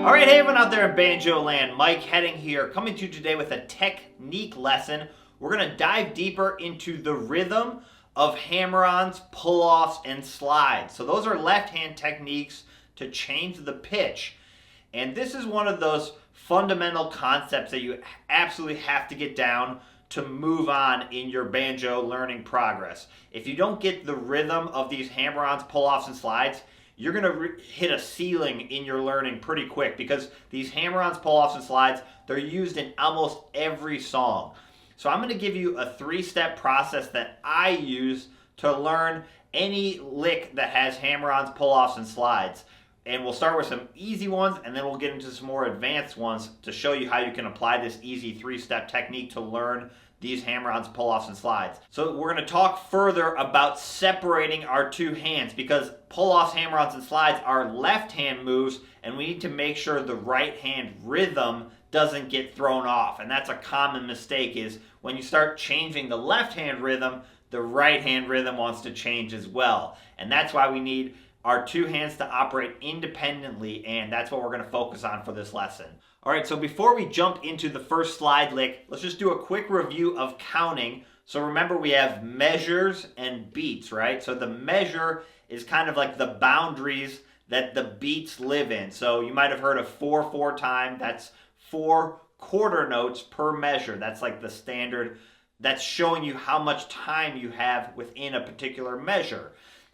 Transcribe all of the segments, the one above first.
Alright, hey everyone out there in Banjo land, Mike Hedding here, coming to you today with a technique lesson. We're going to dive deeper into the rhythm of hammer-ons, pull-offs, and slides. So those are left-hand techniques to change the pitch. And this is one of those fundamental concepts that you absolutely have to get down to move on in your banjo learning progress. If you don't get the rhythm of these hammer-ons, pull-offs, and slides, you're going to hit a ceiling in your learning pretty quick, because these hammer-ons, pull-offs, and slides, they're used in almost every song. So I'm going to give you a 3-step process that I use to learn any lick that has hammer-ons, pull-offs, and slides. And we'll start with some easy ones, and then we'll get into some more advanced ones to show you how you can apply this easy 3-step technique to learn these hammer-ons, pull-offs, and slides. So we're going to talk further about separating our two hands, because pull-offs, hammer-ons, and slides are left-hand moves, and we need to make sure the right-hand rhythm doesn't get thrown off. And that's a common mistake, is when you start changing the left-hand rhythm, the right-hand rhythm wants to change as well. And that's why we need our two hands to operate independently, and that's what we're going to focus on for this lesson. Alright, so before we jump into the first slide lick, let's just do a quick review of counting. So remember, we have measures and beats, right? So the measure is kind of like the boundaries that the beats live in. So you might have heard of 4/4 time. That's 4 quarter notes per measure. That's like the standard. That's showing you how much time you have within a particular measure.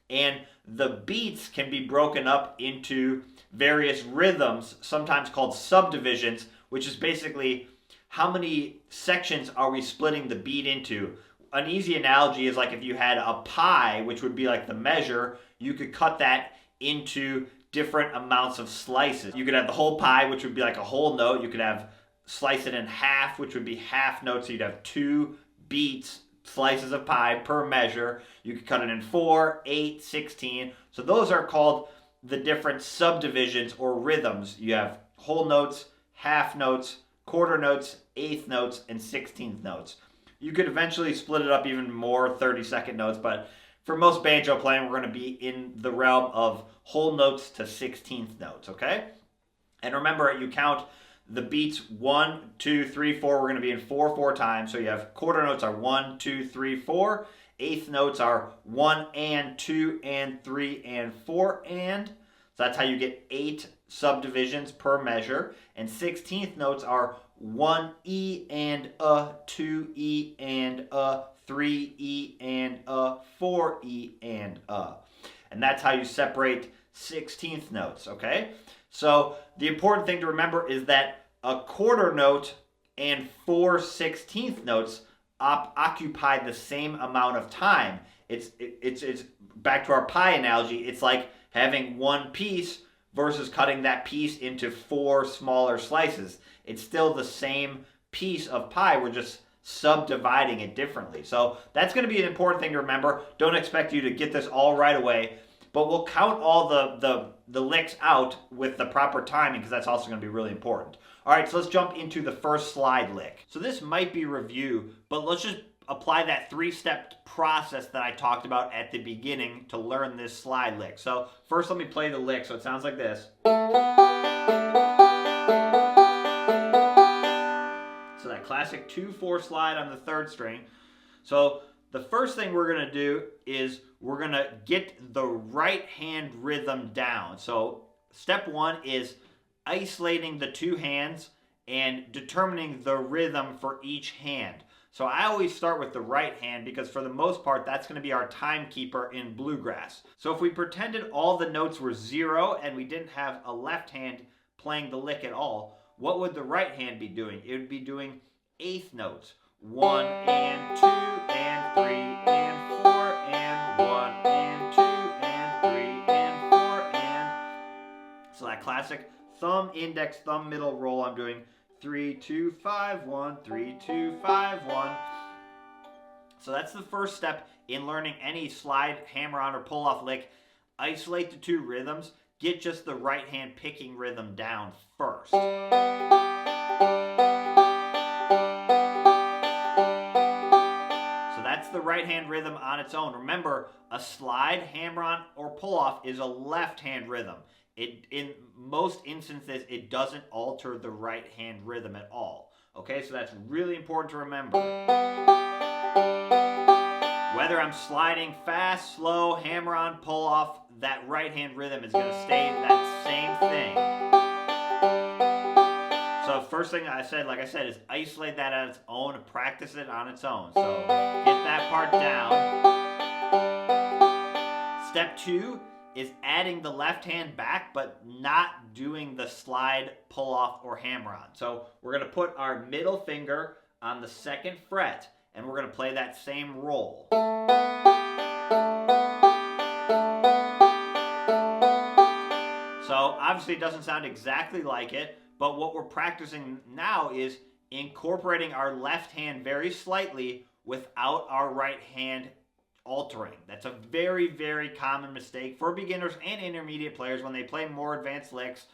And the beats can be broken up into various rhythms, sometimes called subdivisions, which is basically how many sections are we splitting the beat into. An easy analogy is like if you had a pie, which would be like the measure, you could cut that into different amounts of slices. You could have the whole pie, which would be like a whole note. You could have slice it in half, which would be half notes. So you'd have 2 beats, slices of pie per measure. You could cut it in 4, 8, 16. So those are called the different subdivisions or rhythms. You have whole notes, half notes, quarter notes, eighth notes, and 16th notes. You could eventually split it up even more, 30-second notes, but for most banjo playing, we're going to be in the realm of whole notes to 16th notes, okay? And remember, you count the beats 1, 2, 3, 4. We're going to be in 4/4 time. So you have quarter notes are 1, 2, 3, 4. Eighth notes are 1 and 2 and 3 and 4 and. So that's how you get 8 subdivisions per measure. And 16th notes are 1 E and a, 2 E and a, 3 E and a, 4 E and a. And that's how you separate 16th notes, okay? So the important thing to remember is that a quarter note and 4 16th notes occupy the same amount of time. It's back to our pie analogy. It's like having one piece versus cutting that piece into 4 smaller slices. It's still the same piece of pie. We're just subdividing it differently. So that's going to be an important thing to remember. Don't expect you to get this all right away, but we'll count all the licks out with the proper timing, because that's also going to be really important. All right, so let's jump into the first slide lick. So this might be review, but let's just apply that 3-step process that I talked about at the beginning to learn this slide lick. So first, let me play the lick. So it sounds like this. So that classic 2/4 slide on the 3rd string. So the first thing we're going to do is we're going to get the right hand rhythm down. So step 1 is isolating the 2 hands and determining the rhythm for each hand. So I always start with the right hand, because for the most part, that's going to be our timekeeper in bluegrass. So if we pretended all the notes were 0 and we didn't have a left hand playing the lick at all, what would the right hand be doing? It would be doing eighth notes. 1 and 2 and 3 and 4 and 1 and 2 and 3 and 4 and. So that classic thumb, index, thumb, middle roll, I'm doing 3, 2, 5, 1, 3, 2, 5, 1. So that's the first step in learning any slide, hammer-on, or pull-off lick. Isolate the 2 rhythms. Get just the right hand picking rhythm down first. So that's the right hand rhythm on its own. Remember, a slide, hammer-on, or pull-off is a left hand rhythm. In most instances, it doesn't alter the right hand rhythm at all. Okay, so that's really important to remember. Whether I'm sliding fast, slow, hammer-on, pull-off, that right hand rhythm is going to stay that same thing. So first thing I said, like I said, is isolate that on its own and practice it on its own. So get that part down. Step 2 is adding the left hand back, but not doing the slide, pull off, or hammer on. So we're going to put our middle finger on the 2nd fret, and we're going to play that same roll. So obviously it doesn't sound exactly like it, but what we're practicing now is incorporating our left hand very slightly without our right hand altering. That's a very, very common mistake for beginners and intermediate players when they play more advanced licks.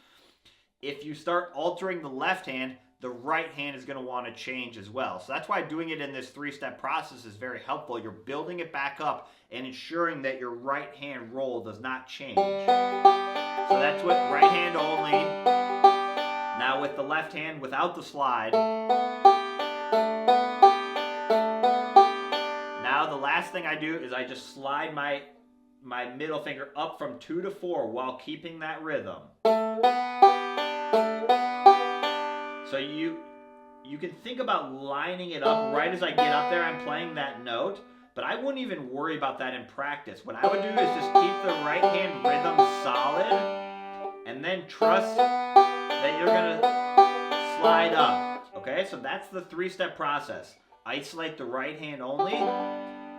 If you start altering the left hand, the right hand is going to want to change as well. So that's why doing it in this 3-step process is very helpful. You're building it back up and ensuring that your right hand roll does not change. So that's with right hand only. Now with the left hand without the slide. Now the last thing I do is I just slide my middle finger up from 2 to 4 while keeping that rhythm. So you can think about lining it up right as I get up there. I'm playing that note, but I wouldn't even worry about that in practice. What I would do is just keep the right hand rhythm solid and then trust that you're going to slide up. Okay, so that's the 3-step process. Isolate the right hand only,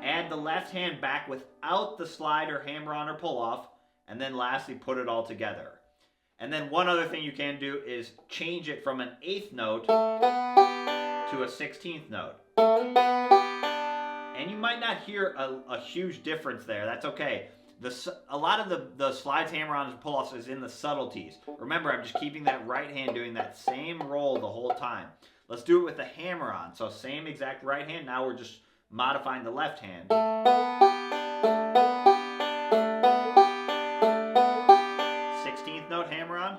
add the left hand back without the slide or hammer on or pull off, and then lastly put it all together. And then one other thing you can do is change it from an 8th note to a 16th note. And you might not hear a huge difference there. That's okay. A lot of the slides, hammer-ons, and pull-offs is in the subtleties. Remember, I'm just keeping that right hand doing that same roll the whole time. Let's do it with the hammer-on. So same exact right hand. Now we're just modifying the left hand. 16th note hammer-on.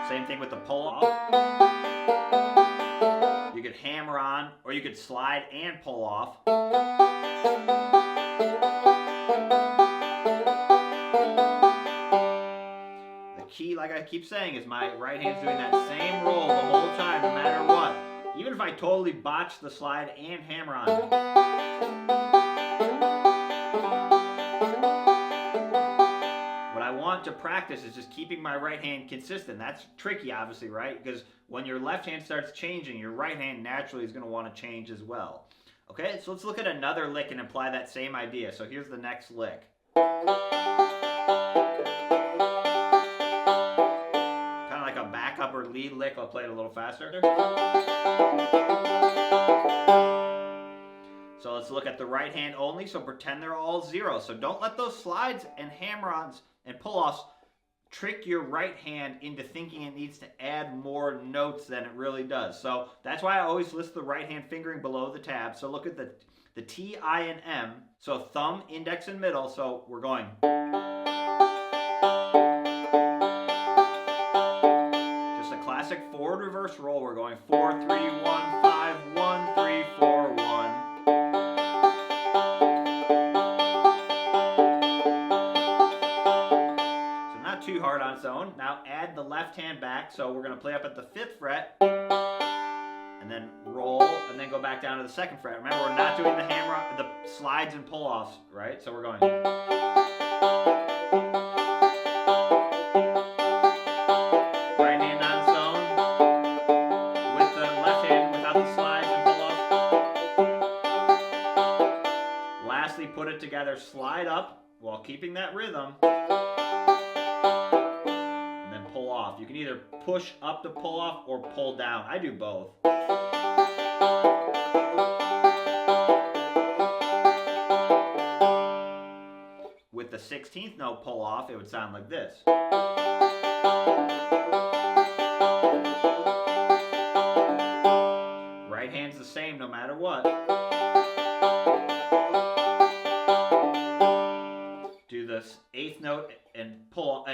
Same thing with the pull-off. You could hammer on, or you could slide and pull off. The key, like I keep saying, is my right hand's doing that same roll the whole time, no matter what. Even if I totally botch the slide and hammer on. What I want to practice is just keeping my right hand consistent. That's tricky, obviously, right? Because when your left hand starts changing, your right hand naturally is going to want to change as well. Okay, so let's look at another lick and apply that same idea. So here's the next lick. Kind of like a backup or lead lick. I'll play it a little faster. So let's look at the right hand only. So pretend they're all 0. So don't let those slides and hammer-ons and pull-offs trick your right hand into thinking it needs to add more notes than it really does. So that's why I always list the right hand fingering below the tab. So look at the T, I, and M. So thumb, index, and middle. So we're going. Just a classic forward reverse roll. We're going 4, 3, 1, 5, 1, 3, 4, 1. Too hard on its own. Now add the left hand back. So we're going to play up at the 5th fret and then roll and then go back down to the 2nd fret. Remember, we're not doing the hammer, the slides and pull-offs, right? So we're going. Right hand on its own with the left hand without the slides and pull-offs. Lastly, put it together, slide up while keeping that rhythm. Pull off. You can either push up to pull off or pull down. I do both. With the 16th note pull off, it would sound like this. Right hand's the same no matter what.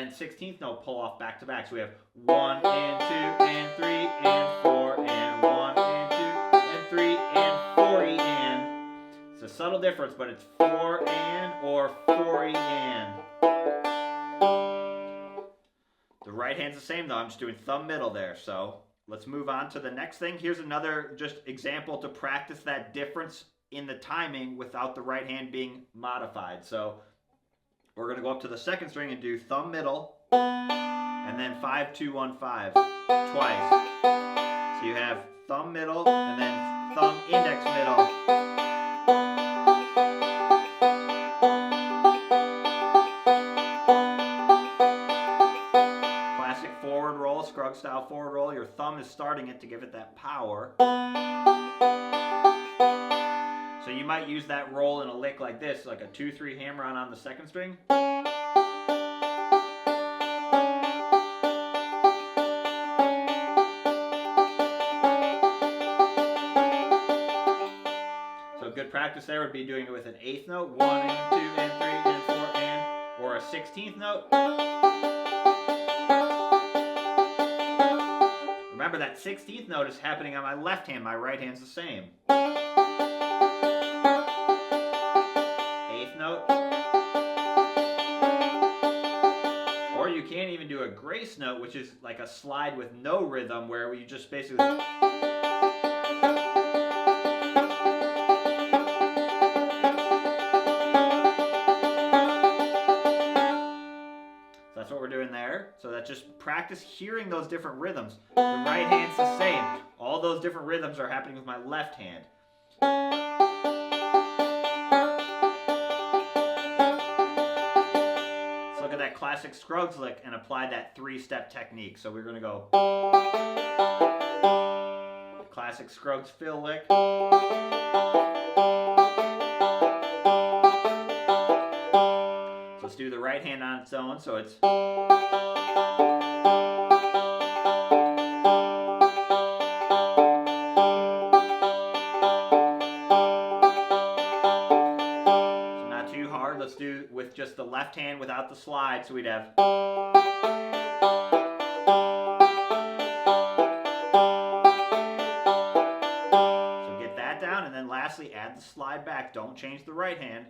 then 16th note pull off back to back. So we have 1 and 2 and 3 and 4 and 1 and 2 and 3 and 4 and. It's a subtle difference, but it's 4 and or 4 and. The right hand's the same though. I'm just doing thumb middle there. So let's move on to the next thing. Here's another just example to practice that difference in the timing without the right hand being modified. So we're going to go up to the second string and do thumb middle and then 5 2 1 5 twice. So you have thumb middle and then thumb index middle. Classic forward roll, Scruggs style forward roll. Your thumb is starting it to give it that power. So you might use that roll in a lick like this, like a 2-3 hammer-on the second string. So good practice there would be doing it with an 8th note, 1 and 2 and 3 and 4 and, or a 16th note. Remember that 16th note is happening on my left hand, my right hand's the same. 8th note. Or you can't even do a grace note, which is like a slide with no rhythm, where you just basically... That's what we're doing there. So that's just practice hearing those different rhythms. The right hand's the same. All those different rhythms are happening with my left hand. Let's look at that classic Scruggs lick and apply that 3-step technique. So we're going to go classic Scruggs fill lick. Let's do the right hand on its own, so it's... So not too hard. Let's do with just the left hand without the slide, so we'd have... So get that down, and then lastly, add the slide back. Don't change the right hand.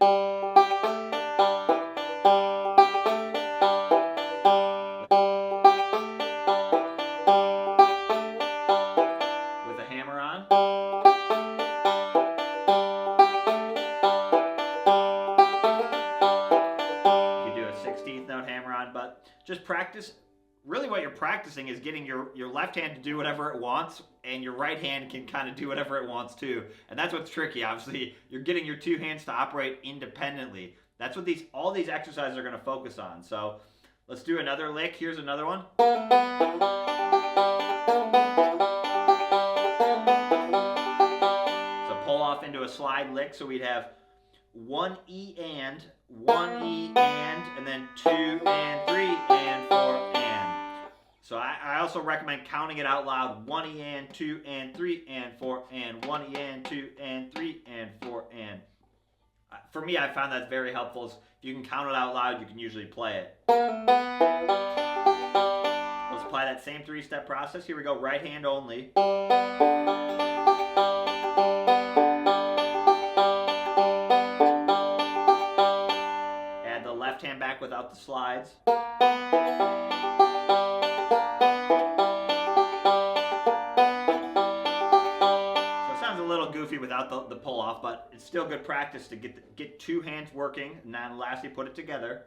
But just practice. Really what you're practicing is getting your left hand to do whatever it wants, and your right hand can kind of do whatever it wants too. And that's what's tricky. Obviously, you're getting your two hands to operate independently. That's what all these exercises are going to focus on. So let's do another lick. Here's another one. So pull off into a slide lick. So we'd have 1 E and 1 E and then 2 and 3 and 4 and. So I also recommend counting it out loud. 1 E and 2 and 3 and 4 and 1 E and 2 and 3 and 4 and. For me, I found that's very helpful. If you can count it out loud, you can usually play it. Let's apply that same 3-step process. Here we go, right hand only. Left hand back without the slides. So it sounds a little goofy without the pull off, but it's still good practice to get two hands working, and then lastly put it together.